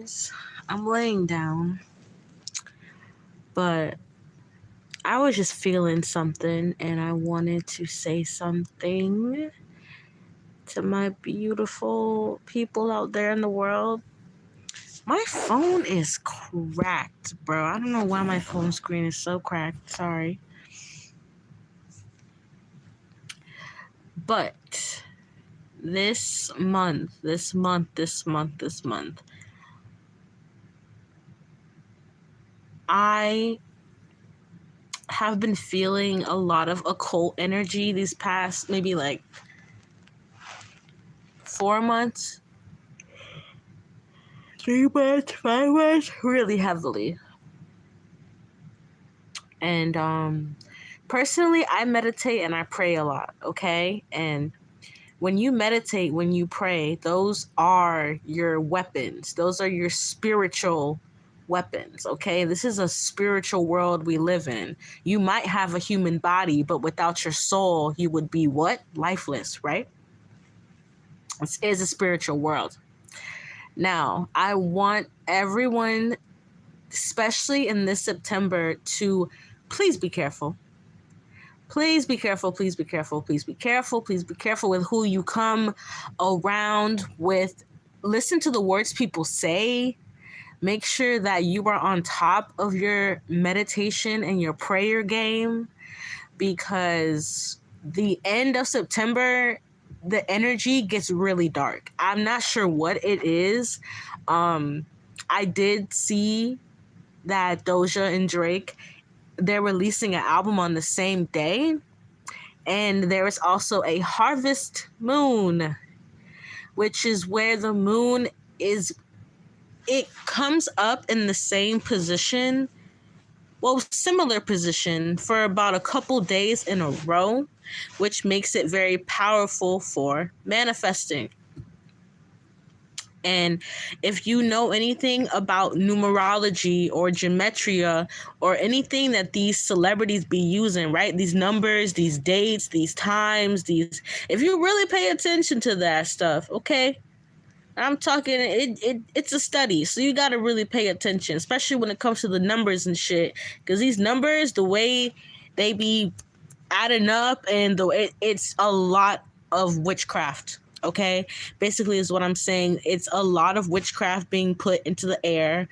guys. I'm laying down, but I was just feeling something and I wanted to say something to my beautiful people out there in the world. My phone is cracked, bro. I don't know why my phone screen is so cracked. Sorry. But this month, I have been feeling a lot of occult energy these past maybe like 4 months, 3 months, 5 months, really heavily. And personally, I meditate and I pray a lot, okay? And when you meditate, when you pray, those are your weapons. Those are your spiritual weapons, okay? This is a spiritual world we live in. You might have a human body, but without your soul, you would be what? Lifeless, right? This is a spiritual world. Now, I want everyone, especially in this September, to please be careful. Please be careful, please be careful, please be careful, please be careful with who you come around with. Listen to the words people say. Make sure that you are on top of your meditation and your prayer game, because the end of September, the energy gets really dark. I'm not sure what it is. I did see that Doja and Drake, they're releasing an album on the same day. And there is also a harvest moon, which is where the moon is, it comes up in the same position, well, similar position for about a couple days in a row, which makes it very powerful for manifesting. And if you know anything about numerology or gematria or anything that these celebrities be using, right? These numbers, these dates, these times, if you really pay attention to that stuff, okay? I'm talking, it's a study, so you got to really pay attention, especially when it comes to the numbers and shit, because these numbers, the way they be adding up, and it's a lot of witchcraft. Okay, basically is what I'm saying. It's a lot of witchcraft being put into the air.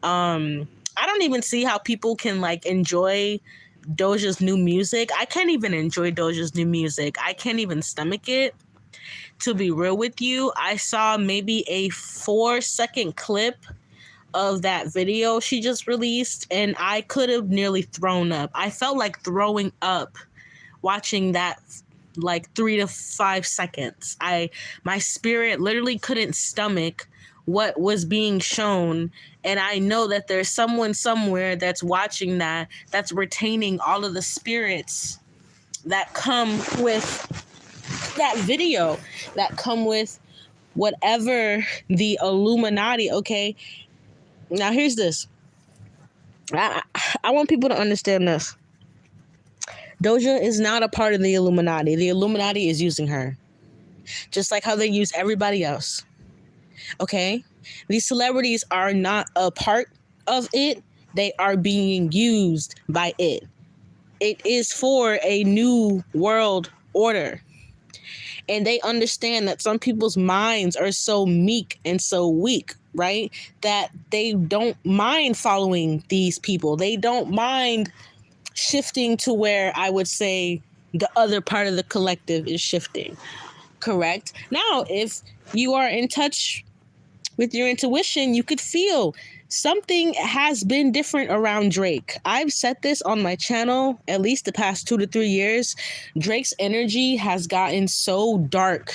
I don't even see how people can like enjoy Doja's new music. I can't even enjoy Doja's new music. I can't even stomach it. To be real with you, I saw maybe a 4-second clip of that video she just released, and I could have nearly thrown up. I felt like throwing up watching that, like 3 to 5 seconds. My spirit literally couldn't stomach what was being shown, and I know that there's someone somewhere that's watching that's retaining all of the spirits that come with that video, that come with whatever the Illuminati. Okay, now here's this. I want people to understand this. Doja is not a part of the Illuminati. The Illuminati is using her, just like how they use everybody else. Okay? These celebrities are not a part of it. They are being used by it. It is for a new world order. And they understand that some people's minds are so meek and so weak, right? That they don't mind following these people. They don't mind shifting to where I would say the other part of the collective is shifting. Correct? Now, if you are in touch with your intuition, you could feel something has been different around Drake. I've said this on my channel at least the past 2 to 3 years. Drake's energy has gotten so dark.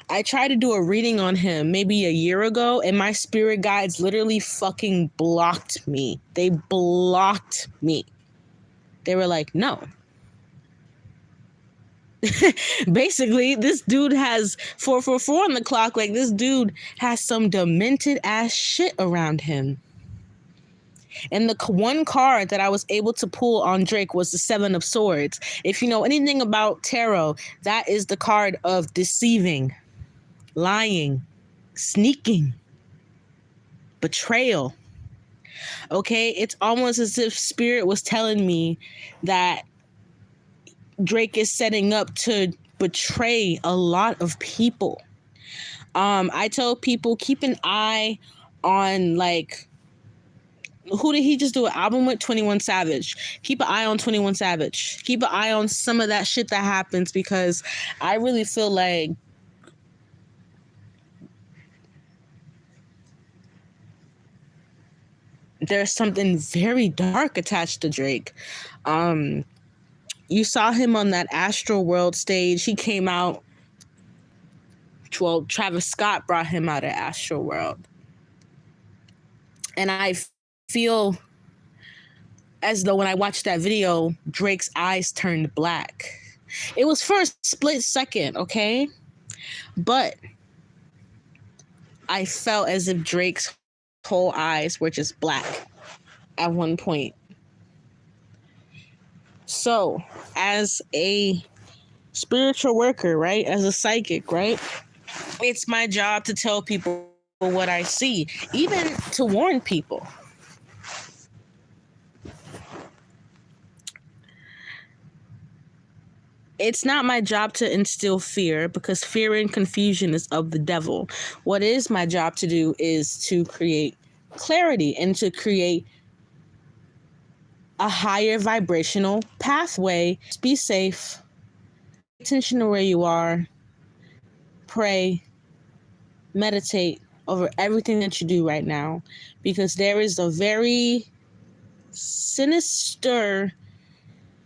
I tried to do a reading on him maybe a year ago, and my spirit guides literally fucking blocked me. They blocked me. They were like, no. Basically, this dude has 444 on the clock. Like, this dude has some demented ass shit around him. And the one card that I was able to pull on Drake was the 7 of Swords. If you know anything about tarot, that is the card of deceiving, lying, sneaking. betrayal. Okay, it's almost as if Spirit was telling me that Drake is setting up to betray a lot of people. I tell people keep an eye on, like, who did he just do an album with? 21 Savage. Keep an eye on 21 Savage. Keep an eye on some of that shit that happens, because I really feel like there's something very dark attached to Drake. You saw him on that Astro World stage. He came out. Well, Travis Scott brought him out of Astro World. And I feel as though when I watched that video, Drake's eyes turned black. It was for a split second, okay? But I felt as if Drake's whole eyes were just black at one point. So, as a spiritual worker, right? As a psychic, right? It's my job to tell people what I see, even to warn people. It's not my job to instill fear, because fear and confusion is of the devil. What is my job to do is to create clarity and to create a higher vibrational pathway. Be safe. Pay attention to where you are. Pray. Meditate over everything that you do right now, because there is a very sinister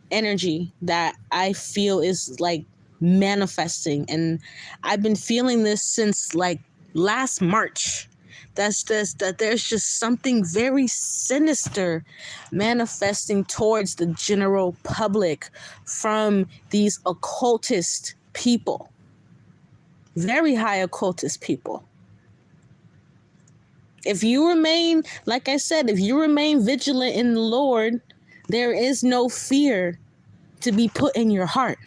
energy that I feel is like manifesting, and I've been feeling this since like last March. That there's just something very sinister manifesting towards the general public from these occultist people, very high occultist people. If you remain, like I said, if you remain vigilant in the Lord, there is no fear to be put in your heart.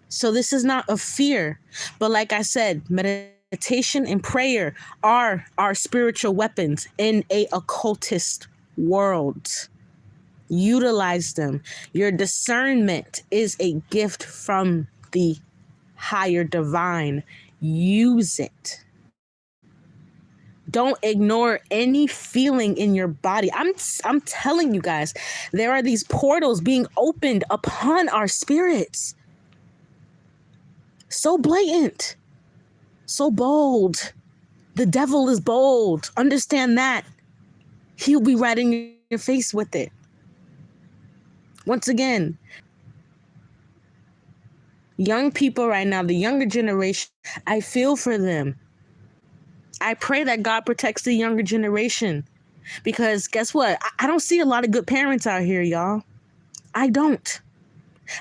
So this is not a fear. But like I said, meditation and prayer are our spiritual weapons in a occultist world. Utilize them. Your discernment is a gift from the higher divine. Use it. Don't ignore any feeling in your body. I'm telling you guys, there are these portals being opened upon our spirits. So blatant, so bold. The devil is bold. Understand that. He'll be right in your face with it. Once again, young people right now, the younger generation, I feel for them. I pray that God protects the younger generation, because guess what? I don't see a lot of good parents out here, y'all. I don't.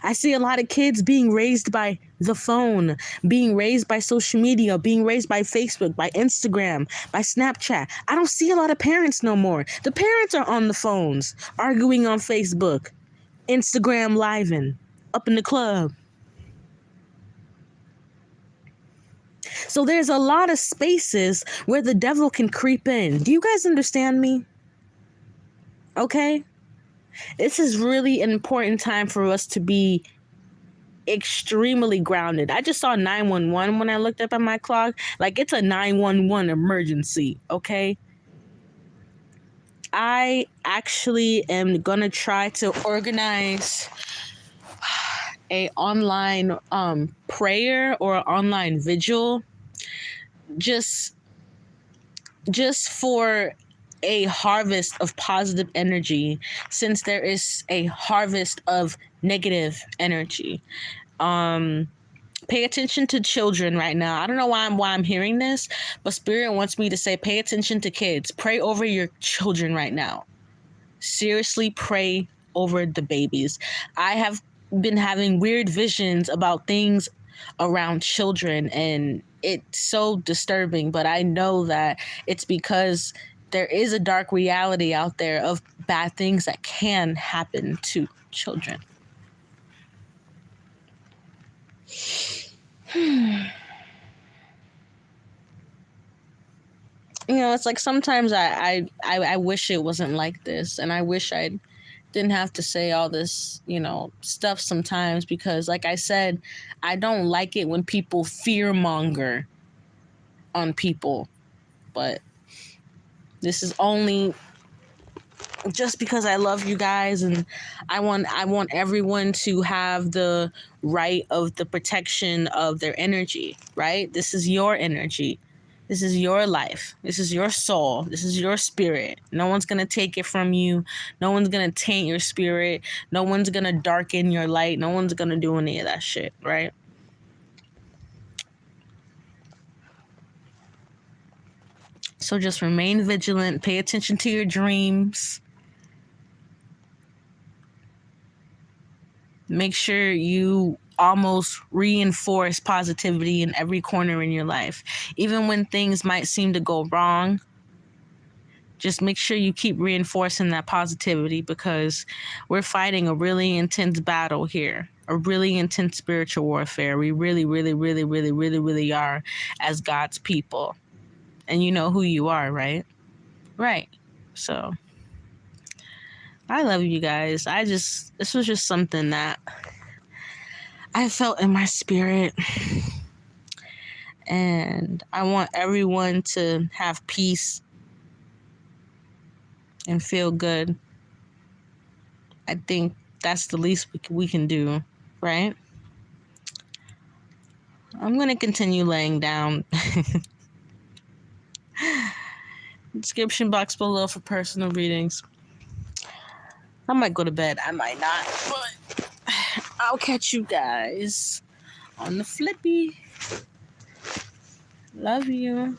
I see a lot of kids being raised by the phone, being raised by social media, being raised by Facebook, by Instagram, by Snapchat. I don't see a lot of parents no more. The parents are on the phones, arguing on Facebook, Instagram living, up in the club. So there's a lot of spaces where the devil can creep in. Do you guys understand me? Okay? This is really an important time for us to be extremely grounded. I just saw 911 when I looked up at my clock. Like, it's a 911 emergency, okay? I actually am gonna try to organize a online prayer or online vigil just for a harvest of positive energy, since there is a harvest of negative energy. Pay attention to children right now. I don't know why I'm hearing this, but Spirit wants me to say pay attention to kids. Pray over your children right now. Seriously, pray over the babies. I have been having weird visions about things around children, and it's so disturbing, but I know that it's because there is a dark reality out there of bad things that can happen to children. it's like sometimes I wish it wasn't like this, and I wish I didn't have to say all this, stuff sometimes, because like I said, I don't like it when people fearmonger on people. But this is only just because I love you guys, and I want everyone to have the right of the protection of their energy, right? This is your energy. This is your life. This is your soul. This is your spirit. No one's going to take it from you. No one's going to taint your spirit. No one's going to darken your light. No one's going to do any of that shit, right? So just remain vigilant. Pay attention to your dreams. Make sure you almost reinforce positivity in every corner in your life. Even when things might seem to go wrong, just make sure you keep reinforcing that positivity, because we're fighting a really intense battle here, a really intense spiritual warfare. We really, really, really, really, really, really are, as God's people. And you know who you are, right? Right. So I love you guys. This was just something that I felt in my spirit. And I want everyone to have peace and feel good. I think that's the least we can do, right? I'm going to continue laying down. Description box below for personal readings. I might go to bed. I might not. But I'll catch you guys on the flippy. Love you.